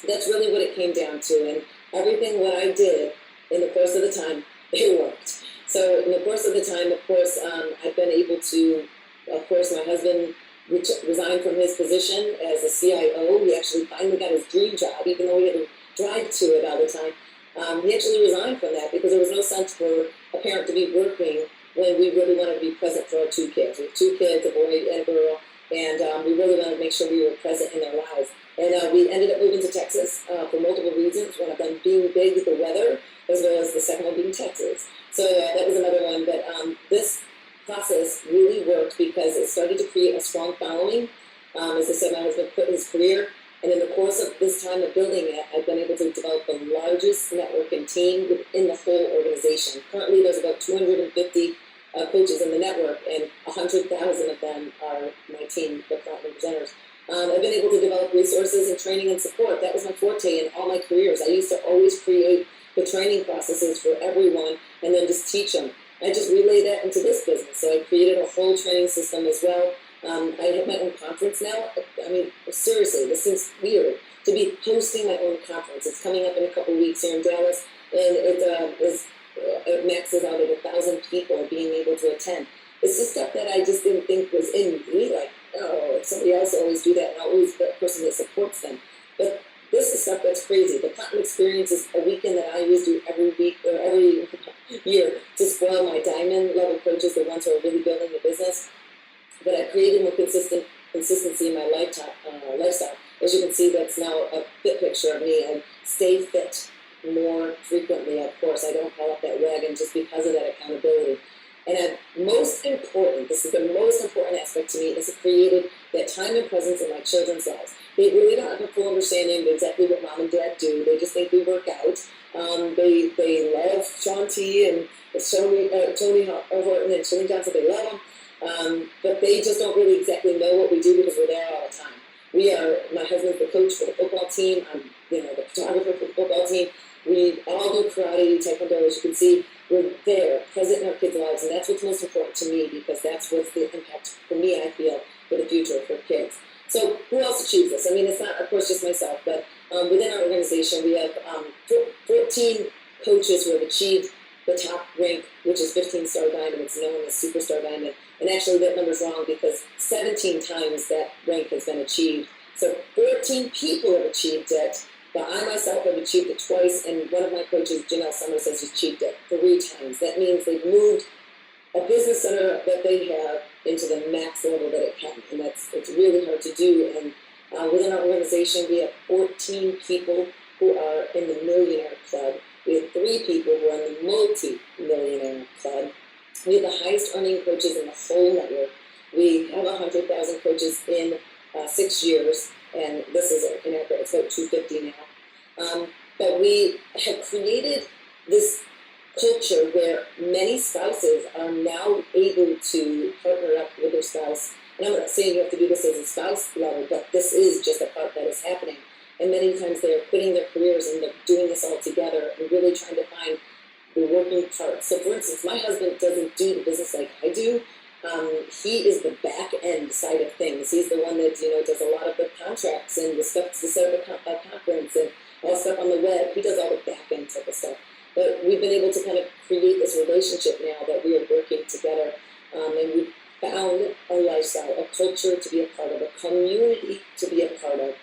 that's really what it came down to. And everything what I did in the course of the time, it worked. So in the course of the time, of course, I've been able to, of course, my husband resigned from his position as a CIO. He actually finally got his dream job, even though he had to drive to it all the time. He actually resigned from that because there was no sense for a parent to be working when we really wanted to be present for our two kids. We have two kids, a boy and a girl, and we really wanted to make sure we were present in their lives. And we ended up moving to Texas for multiple reasons. One of them being big, the weather, as well as the second one being Texas. So that was another one. But this process really worked because it started to create a strong following. As I said, my husband quit his career. And in the course of this time of building it, I've been able to develop the largest networking team within the whole organization. Currently, there's about 250 coaches in the network, and 100,000 of them are my team, the platinum presenters. I've been able to develop resources and training and support. That was my forte in all my careers. I used to always create the training processes for everyone and then just teach them. I just relayed that into this business. So I created a whole training system as well. I have my own conference now. I mean, seriously, this is weird to be hosting my own conference. It's coming up in a couple of weeks here in Dallas, and it maxes out at 1,000 people being able to attend. It's just stuff that I just didn't think was in me. Like, oh, somebody else always do that, and I'm always the person that supports them. But this is stuff that's crazy. The Platinum Experience is a weekend that I always do every week or every year to spoil my diamond level coaches, the ones who are really building the business. But I created more consistency in my lifestyle. As you can see, that's now a fit picture of me. I stay fit more frequently, of course. I don't fall off that wagon just because of that accountability. And most important, this is the most important aspect to me, is it created that time and presence in my children's lives. They really don't have a full understanding of exactly what mom and dad do. They just think we work out. They love Sean T. and Tony Horton and Shirley Johnson. They love them. But they just don't really exactly know what we do because we're there all the time. My husband's the coach for the football team. I'm the photographer for the football team. We all do karate, taekwondo, as you can see. We're there, present in our kids' lives, and that's what's most important to me because that's what's the impact for me, I feel, for the future for kids. So who else achieves this? I mean, it's not, of course, just myself, but within our organization, we have 14 coaches who have achieved the top rank, which is 15-star diamond. It's known as superstar diamond. And actually, that number's wrong because 17 times that rank has been achieved. So 14 people have achieved it. But I myself have achieved it twice, and one of my coaches, Janelle Summers, has achieved it 3 times. That means they've moved a business center that they have into the max level that it can, and it's really hard to do. And within our organization, we have 14 people who are in the Millionaire Club. We have 3 people who are in the multi-millionaire club. We have the highest earning coaches in the whole network. We have 100,000 coaches in 6 years, and this is inaccurate. It's about 250 now. But we have created this culture where many spouses are now able to partner up with their spouse. And I'm not saying you have to do this as a spouse level, but this is just a part that is happening. And many times they're quitting their careers and they're doing this all together and really trying to find the working part. So for instance, my husband doesn't do the business like I do. He is the back end side of things. He's the one that does a lot of the contracts and the stuff to set up a conference and all the stuff on the web. He does all the back end type of stuff. But we've been able to kind of create this relationship now that we are working together, and we've found a lifestyle, a culture to be a part of, a community to be a part of.